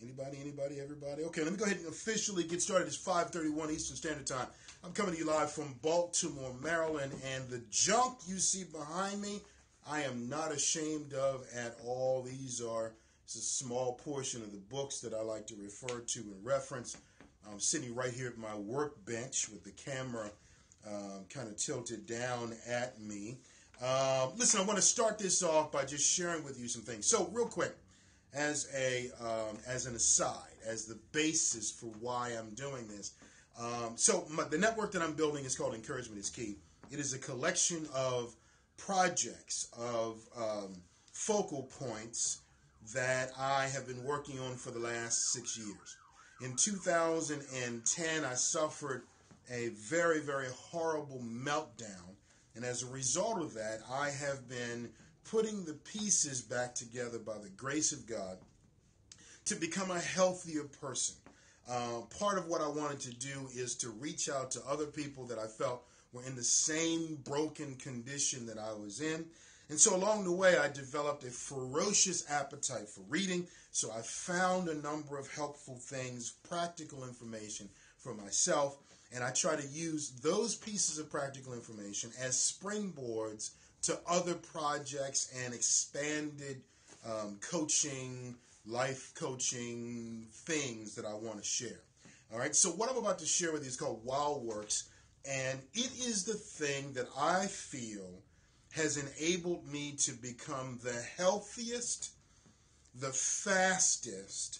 Anybody, everybody? Okay, let me go ahead and officially get started. It's 5:31 Eastern Standard Time. I'm coming to you live from Baltimore, Maryland, and the junk you see behind me, I am not ashamed of at all. It's a small portion of the books that I like to refer to and reference. I'm sitting right here at my workbench with the camera kind of tilted down at me. Listen, I want to start this off by just sharing with you some things. So, real quick, as an aside, as the basis for why I'm doing this. The network that I'm building is called Encouragement is Key. It is a collection of projects, of focal points that I have been working on for the last 6 years. In 2010, I suffered a very, very horrible meltdown. And as a result of that, I have been putting the pieces back together by the grace of God to become a healthier person. Part of what I wanted to do is to reach out to other people that I felt were in the same broken condition that I was in. And so along the way, I developed a ferocious appetite for reading. So I found a number of helpful things, practical information for myself. And I try to use those pieces of practical information as springboards to other projects and expanded coaching, life coaching things that I want to share. All right, so what I'm about to share with you is called WildWorks, and it is the thing that I feel has enabled me to become the healthiest, the fastest,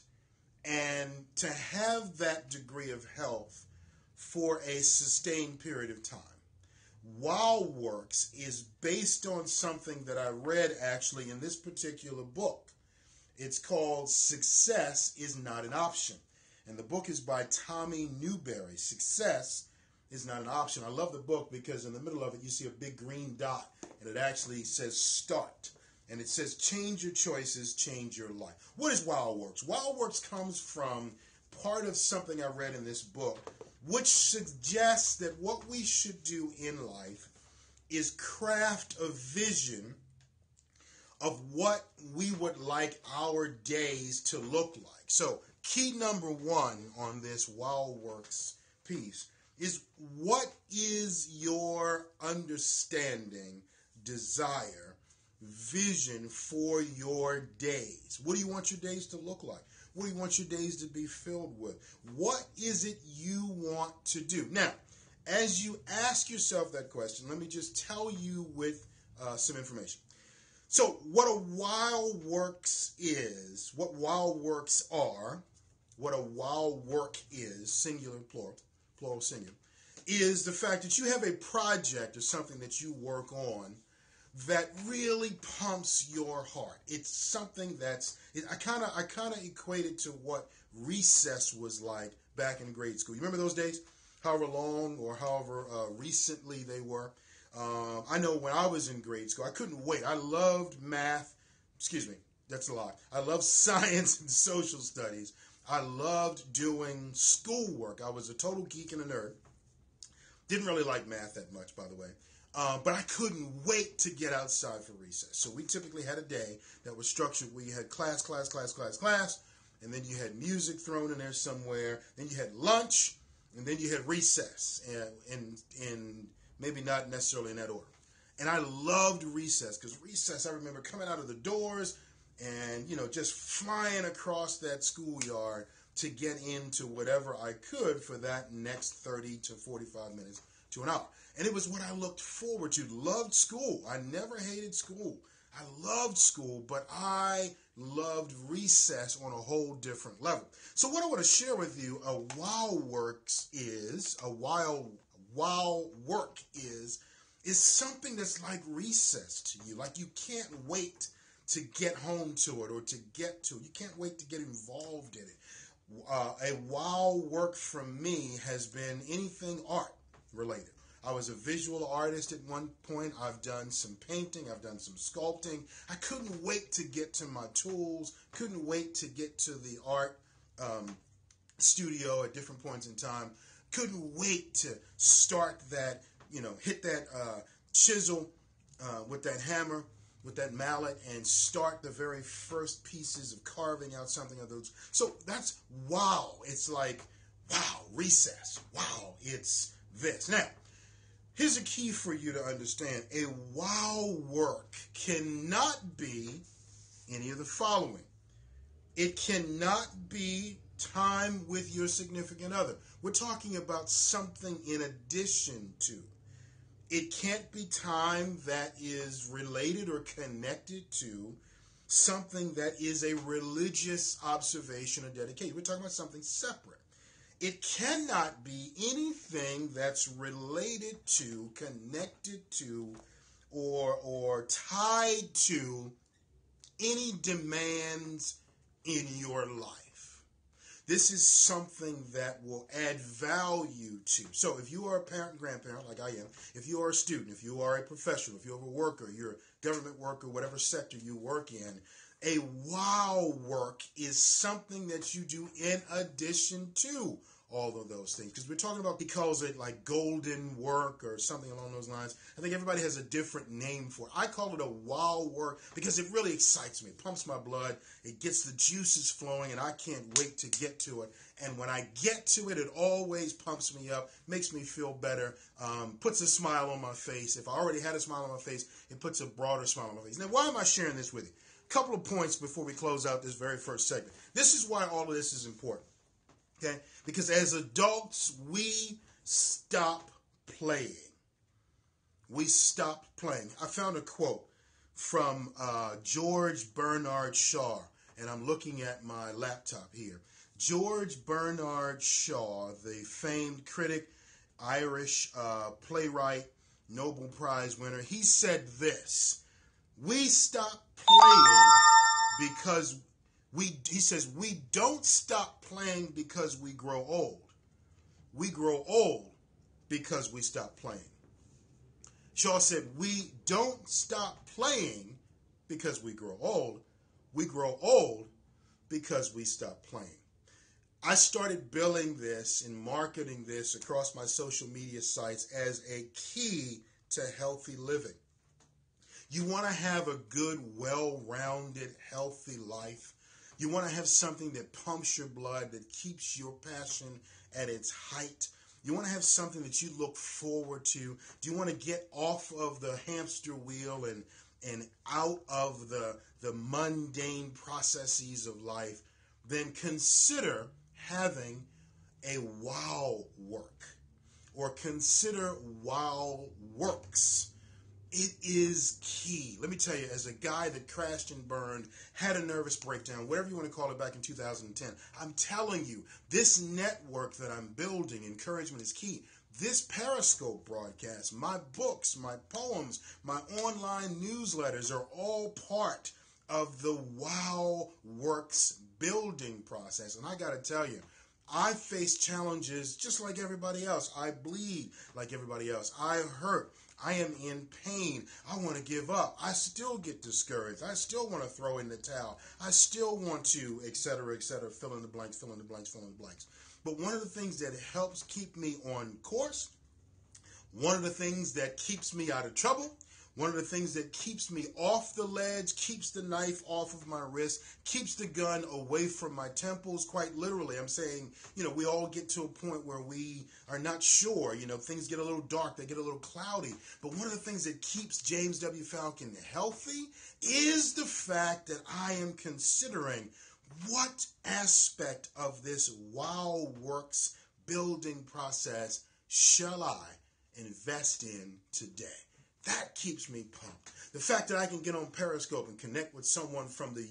and to have that degree of health for a sustained period of time. WildWorks is based on something that I read actually in this particular book. It's called Success is Not an Option. And the book is by Tommy Newberry. Success is Not an Option. I love the book because in the middle of it you see a big green dot and it actually says start. And it says change your choices, change your life. What is WildWorks? WildWorks comes from part of something I read in this book, which suggests that what we should do in life is craft a vision of what we would like our days to look like. So, key number one on this WildWorks piece is, what is your understanding, desire, vision for your days? What do you want your days to look like? What do you want your days to be filled with? What is it you want to do? Now, as you ask yourself that question, let me just tell you with some information. So, what a WildWorks is, what WildWorks are, what a WildWork is, singular, plural, singular, is the fact that you have a project or something that you work on that really pumps your heart. It's something I kind of equate it to what recess was like back in grade school. You remember those days? However long or however recently they were. I know when I was in grade school, I couldn't wait. I loved math. Excuse me, that's a lie. I loved science and social studies. I loved doing schoolwork. I was a total geek and a nerd. Didn't really like math that much, by the way. But I couldn't wait to get outside for recess. So we typically had a day that was structured where you had class, and then you had music thrown in there somewhere. Then you had lunch, and then you had recess, and maybe not necessarily in that order. And I loved recess because recess, I remember coming out of the doors and, just flying across that schoolyard to get into whatever I could for that next 30 to 45 minutes to an hour. And it was what I looked forward to. Loved school. I never hated school. I loved school, but I loved recess on a whole different level. So what I want to share with you, a WildWork is something that's like recess to you. Like you can't wait to get home to it or to get to it. You can't wait to get involved in it. A WildWork for me has been anything art related. I was a visual artist at one point. I've done some painting. I've done some sculpting. I couldn't wait to get to my tools. Couldn't wait to get to the art studio at different points in time. Couldn't wait to start that, hit that chisel with that hammer with that mallet and start the very first pieces of carving out something of those. So that's wow. It's like, wow, recess. Wow, it's this. Now, here's a key for you to understand. A wow work cannot be any of the following. It cannot be time with your significant other. We're talking about something in addition to. It can't be time that is related or connected to something that is a religious observation or dedication. We're talking about something separate. It cannot be anything that's related to, connected to, or tied to any demands in your life. This is something that will add value to. So if you are a parent, grandparent, like I am, if you are a student, if you are a professional, if you're a worker, you're a government worker, whatever sector you work in, a wow work is something that you do in addition to all of those things. Because we're talking about, he calls it like golden work or something along those lines. I think everybody has a different name for it. I call it a wow work because it really excites me. It pumps my blood. It gets the juices flowing, and I can't wait to get to it. And when I get to it, it always pumps me up, makes me feel better, puts a smile on my face. If I already had a smile on my face, it puts a broader smile on my face. Now, why am I sharing this with you? A couple of points before we close out this very first segment. This is why all of this is important. Okay? Because as adults, we stop playing. We stop playing. I found a quote from George Bernard Shaw, and I'm looking at my laptop here. George Bernard Shaw, the famed critic, Irish playwright, Nobel Prize winner, he said this: we stop playing because he says, we don't stop playing because we grow old. We grow old because we stop playing. Shaw said, we don't stop playing because we grow old. We grow old because we stop playing. I started billing this and marketing this across my social media sites as a key to healthy living. You want to have a good, well-rounded, healthy life. You want to have something that pumps your blood, that keeps your passion at its height. You want to have something that you look forward to. Do you want to get off of the hamster wheel and out of the mundane processes of life? Then consider having a wow work, or consider wow works. It is key. Let me tell you, as a guy that crashed and burned, had a nervous breakdown, whatever you want to call it, back in 2010, I'm telling you, this network that I'm building, encouragement is key. This Periscope broadcast, my books, my poems, my online newsletters are all part of the Wow Works building process. And I got to tell you, I face challenges just like everybody else. I bleed like everybody else. I hurt. I am in pain. I want to give up. I still get discouraged. I still want to throw in the towel. I still want to, et cetera, fill in the blanks, fill in the blanks, fill in the blanks. But one of the things that helps keep me on course, one of the things that keeps me out of trouble, one of the things that keeps me off the ledge, keeps the knife off of my wrist, keeps the gun away from my temples, quite literally. I'm saying, we all get to a point where we are not sure. Things get a little dark, they get a little cloudy. But one of the things that keeps James W. Falcon healthy is the fact that I am considering what aspect of this Wow Works building process shall I invest in today. That keeps me pumped. The fact that I can get on Periscope and connect with someone from the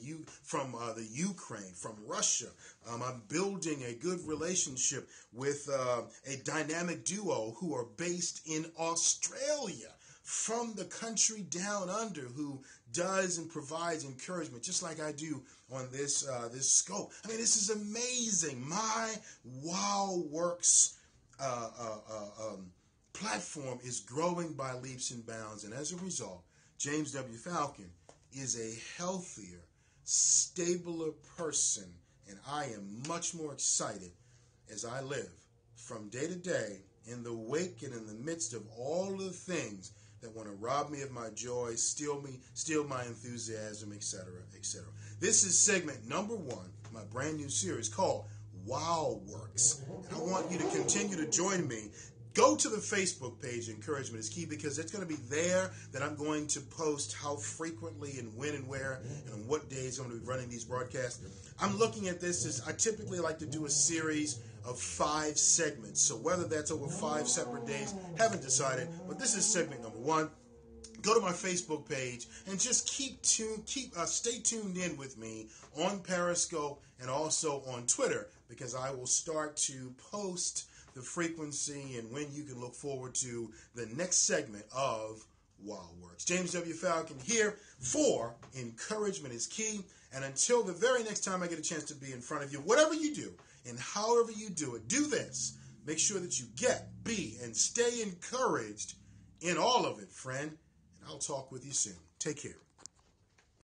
Ukraine, from Russia. I'm building a good relationship with a dynamic duo who are based in Australia, from the country down under, who does and provides encouragement, just like I do on this scope. I mean, this is amazing. My Wow Works platform is growing by leaps and bounds, and as a result, James W. Falcon is a healthier, stabler person, and I am much more excited as I live from day to day in the wake and in the midst of all of the things that want to rob me of my joy, steal my enthusiasm, etc., etc. This is segment number 1, my brand new series called Wow Works. And I want you to continue to join me. Go to the Facebook page, Encouragement is Key, because it's going to be there that I'm going to post how frequently and when and where and on what days I'm going to be running these broadcasts. I'm looking at this as I typically like to do a series of 5 segments. So whether that's over 5 separate days, haven't decided, but this is segment number 1. Go to my Facebook page and just stay tuned in with me on Periscope and also on Twitter, because I will start to post the frequency and when you can look forward to the next segment of Wow Works. James W. Falcon here for Encouragement is Key. And until the very next time I get a chance to be in front of you, whatever you do and however you do it, do this. Make sure that you be, and stay encouraged in all of it, friend. And I'll talk with you soon. Take care.